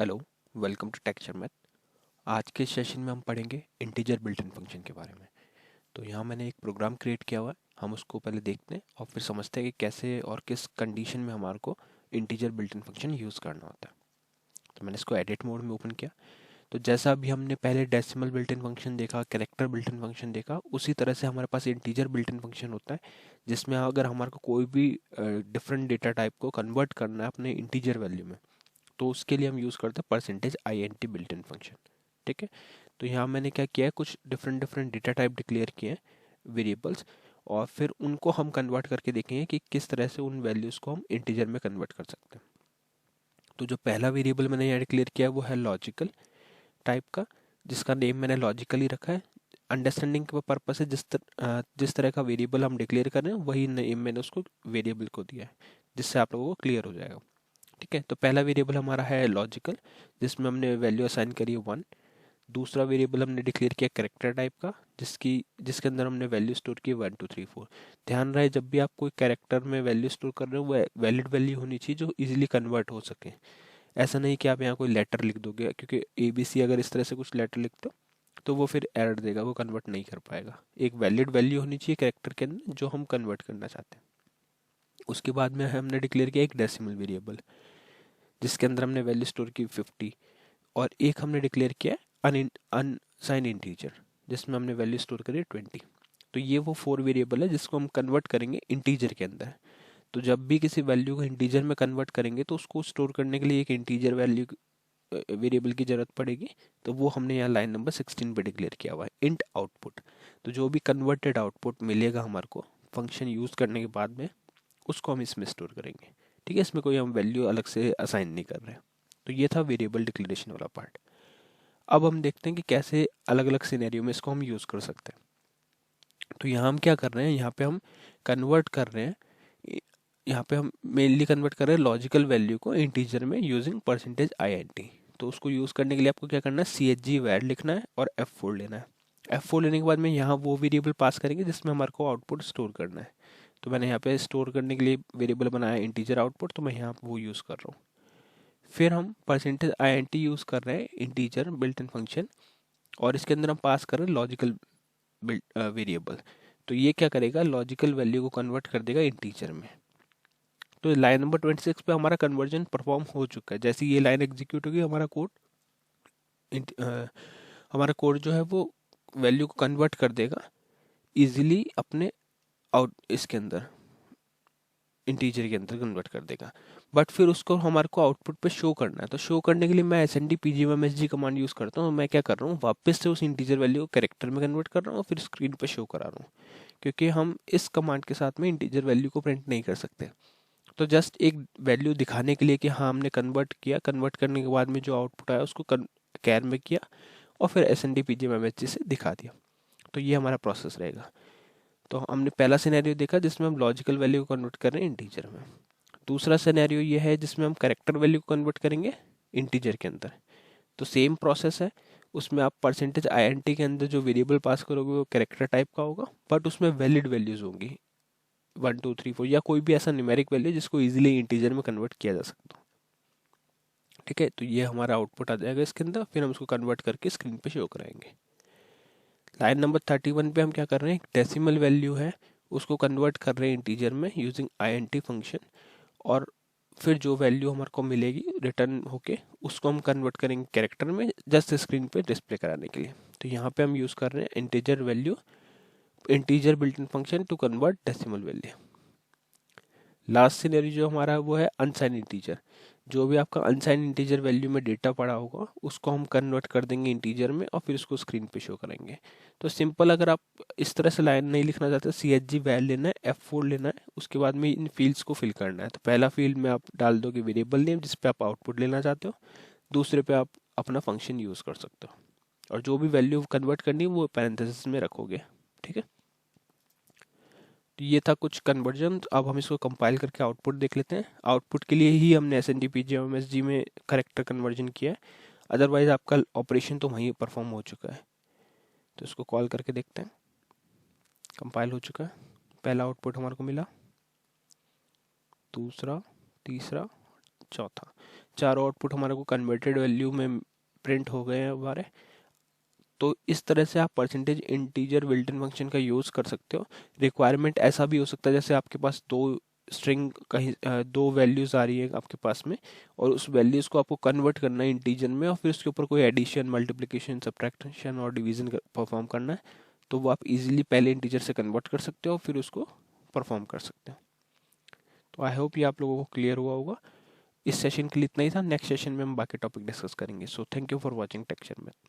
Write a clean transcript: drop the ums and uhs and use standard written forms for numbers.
Hello, welcome to texture math. आज के session में हम पढ़ेंगे इंटीजर बिल्ट इन फंक्शन के बारे में। तो यहाँ मैंने एक प्रोग्राम क्रिएट किया हुआ है। हम उसको पहले देखते हैं और फिर समझते हैं कि कैसे और किस कंडीशन में हमारे को integer built in function use करना होता है। तो मैंने इसको एडिट मोड में ओपन किया। तो जैसा अभी हमने पहले डेसिमल बिल्ट इन फंक्शन देखा, कैरेक्टर बिल्ट इन फंक्शन देखा, उसी तरह से हमारे पास इंटीजर बिल्ट इन फंक्शन होता है, जिसमें अगर हमारे को कोई भी डिफरेंट डेटा टाइप को कन्वर्ट करना है अपने इंटीजर वैल्यू में, तो उसके लिए हम यूज़ करते हैं percentage I N T built in function. ठीक है। तो यहाँ मैंने क्या किया है, कुछ different different data type declare किए हैं, वेरिएबल्स, और फिर उनको हम कन्वर्ट करके देखेंगे कि किस तरह से उन वैल्यूज़ को हम इंटीजर में कन्वर्ट कर सकते हैं। तो जो पहला वेरिएबल मैंने यहाँ डिक्लेयर किया है वो है लॉजिकल टाइप का, जिसका नेम मैंने लॉजिकल ही रखा है। अंडरस्टैंडिंग के पर्पज से जिस तरह का वेरिएबल हम डिक्लेयर कर रहे हैं वही नेम मैंने उसको वेरिएबल को दिया है, जिससे आप लोगों को क्लियर हो जाएगा। ठीक है। तो पहला वेरिएबल हमारा है लॉजिकल, जिसमें हमने वैल्यू असाइन करी है 1। दूसरा वेरिएबल हमने डिक्लेयर किया कैरेक्टर टाइप का, जिसके अंदर हमने वैल्यू स्टोर की 1 2 3 4। ध्यान रहे, जब भी आप कोई कैरेक्टर में वैल्यू स्टोर कर रहे हो वो वैलिड वैल्यू होनी चाहिए जो इजीली कन्वर्ट हो सके। ऐसा नहीं कि आप यहाँ कोई लेटर लिख दोगे, क्योंकि ABC अगर इस तरह से कुछ लेटर लिखते हो तो वो फिर एरर देगा, वो कन्वर्ट नहीं कर पाएगा। एक वैलिड वैल्यू होनी चाहिए कैरेक्टर के अंदर जो हम कन्वर्ट करना चाहते हैं। उसके बाद में हमने डिक्लेयर किया एक डेसिमल वेरिएबल, जिसके अंदर हमने वैल्यू स्टोर की 50। और एक हमने डिक्लेयर किया है अनसाइन इंटीजर, जिसमें हमने वैल्यू स्टोर करी 20। तो ये वो 4 वेरिएबल है जिसको हम कन्वर्ट करेंगे इंटीजर के अंदर। तो जब भी किसी वैल्यू को इंटीजर में कन्वर्ट करेंगे तो उसको स्टोर करने के लिए एक इंटीजर वैल्यू वेरिएबल की जरूरत पड़ेगी। तो वो हमने यहाँ लाइन नंबर 16 पे डिक्लेयर किया हुआ है, इंट आउटपुट। तो जो भी कन्वर्टेड आउटपुट मिलेगा हमारे को फंक्शन यूज करने के बाद में, उसको हम इसमें स्टोर करेंगे। ठीक है। इसमें कोई हम वैल्यू अलग से असाइन नहीं कर रहे हैं। तो ये था वेरिएबल डिक्लेरेशन वाला पार्ट। अब हम देखते हैं कि कैसे अलग अलग सिनेरियो में इसको हम यूज़ कर सकते हैं। तो यहाँ हम क्या कर रहे हैं, यहाँ पे हम कन्वर्ट कर रहे हैं, यहाँ पे हम मेनली कन्वर्ट कर रहे हैं लॉजिकल वैल्यू को इंटीजर में using percentage I N T. तो उसको यूज़ करने के लिए आपको क्या करना है, सी एच जी वैर लिखना है और F4 लेना है। F4 लेने के बाद में यहाँ वो वेरिएबल पास करेंगे जिसमें हमारे को आउटपुट स्टोर करना है। तो मैंने यहाँ पे स्टोर करने के लिए वेरिएबल बनाया इंटीजर आउटपुट, तो मैं यहाँ वो यूज़ कर रहा हूँ। फिर हम percentage I N T use कर रहे हैं इंटीजर बिल्ट इन फंक्शन, और इसके अंदर हम पास कर रहे हैं लॉजिकल वेरिएबल। तो ये क्या करेगा, लॉजिकल वैल्यू को कन्वर्ट कर देगा इंटीजर में। तो लाइन नंबर 26 पे हमारा कन्वर्जन परफॉर्म हो चुका है। जैसे ये लाइन एग्जीक्यूट होगी हमारा कोड जो है वो वैल्यू को कन्वर्ट कर देगा इजीली अपने आउट इसके अंदर, इंटीजर के अंदर कन्वर्ट कर देगा। बट फिर उसको हमारे को आउटपुट पे शो करना है। तो शो करने के लिए मैं S N D P G M S G command use करता हूँ। मैं क्या कर रहा हूँ, वापस से उस इंटीजर वैल्यू को कैरेक्टर में कन्वर्ट कर रहा हूँ और फिर स्क्रीन पे शो करा रहा हूँ, क्योंकि हम इस कमांड के साथ में इंटीजर वैल्यू को प्रिंट नहीं कर सकते। तो जस्ट एक वैल्यू दिखाने के लिए कि हाँ हमने कन्वर्ट किया, कन्वर्ट करने के बाद में जो आउटपुट आया उसको कैर में किया और फिर S N D P G M S G से दिखा दिया। तो ये हमारा प्रोसेस रहेगा। तो हमने पहला सिनेरियो देखा जिसमें हम लॉजिकल वैल्यू को कन्वर्ट कर रहे हैं इंटीजर में। दूसरा सिनेरियो ये है जिसमें हम कैरेक्टर वैल्यू को कन्वर्ट करेंगे इंटीजर के अंदर। तो सेम प्रोसेस है, उसमें आप परसेंटेज आई एन टी के अंदर जो वेरिएबल पास करोगे वो कैरेक्टर टाइप का होगा, बट उसमें वैलिड वैल्यूज होंगी 1 2 3 4, या कोई भी ऐसा न्यूमेरिक वैल्यू जिसको इजीली इंटीजर में कन्वर्ट किया जा सकता हो। ठीक है। तो ये हमारा आउटपुट आ जाएगा इसके अंदर, फिर हम उसको कन्वर्ट करके स्क्रीन पे शो कराएंगे। लाइन नंबर 31 पे हम क्या कर रहे हैं, डेसिमल वैल्यू है उसको कन्वर्ट कर रहे हैं इंटीजर में using I N T function. और फिर जो वैल्यू हमारे को मिलेगी रिटर्न होके उसको हम कन्वर्ट करेंगे कैरेक्टर में, जस्ट स्क्रीन पे डिस्प्ले कराने के लिए। तो यहाँ पे हम यूज़ कर रहे हैं integer value, integer built in function to convert decimal value. Last scenario जो हमारा है वो है अनसाइन इंटीजर। जो भी आपका अनसाइन इंटीजर वैल्यू में डेटा पड़ा होगा उसको हम कन्वर्ट कर देंगे इंटीजर में और फिर उसको स्क्रीन पे शो करेंगे। तो सिंपल, अगर आप इस तरह से लाइन नहीं लिखना चाहते, सी एच जी वैल लेना है, F4 लेना है, उसके बाद में इन फील्ड्स को फिल करना है। तो पहला फील्ड में आप डाल दोगे वेरिएबल नेम जिस पे आप आउटपुट लेना चाहते हो, दूसरे पे आप अपना फंक्शन यूज़ कर सकते हो, और जो भी वैल्यू कन्वर्ट करनी है वो पैरेंथेसिस में रखोगे। ठीक है। तो ये था कुछ कन्वर्जन। अब हम इसको कंपाइल करके आउटपुट देख लेते हैं। आउटपुट के लिए ही हमने S N D P G M S G में करेक्टर कन्वर्जन किया है, अदरवाइज आपका ऑपरेशन तो वहीं परफॉर्म हो चुका है। तो इसको कॉल करके देखते हैं। कंपाइल हो चुका है, पहला आउटपुट हमारे को मिला, दूसरा, तीसरा, चौथा। चारों आउटपुट हमारे को कन्वर्टेड वैल्यू में प्रिंट हो गए हैं हमारे। तो इस तरह से आप percentage integer built in function का यूज़ कर सकते हो। रिक्वायरमेंट ऐसा भी हो सकता है जैसे आपके पास दो स्ट्रिंग कहीं दो वैल्यूज़ आ रही है आपके पास में, और उस वैल्यूज़ को आपको कन्वर्ट करना है इंटीजर में, और फिर उसके ऊपर कोई एडिशन, मल्टीप्लिकेशन, सब्ट्रैक्शन और डिवीजन परफॉर्म करना है। तो वो आप इजीली पहले इंटीजर से कन्वर्ट कर सकते हो, फिर उसको परफॉर्म कर सकते हो। तो आई होप ये आप लोगों को क्लियर हुआ होगा। इस सेशन के लिए इतना ही था। नेक्स्ट सेशन में हम बाकी टॉपिक डिस्कस करेंगे। So thank you for watching texture math.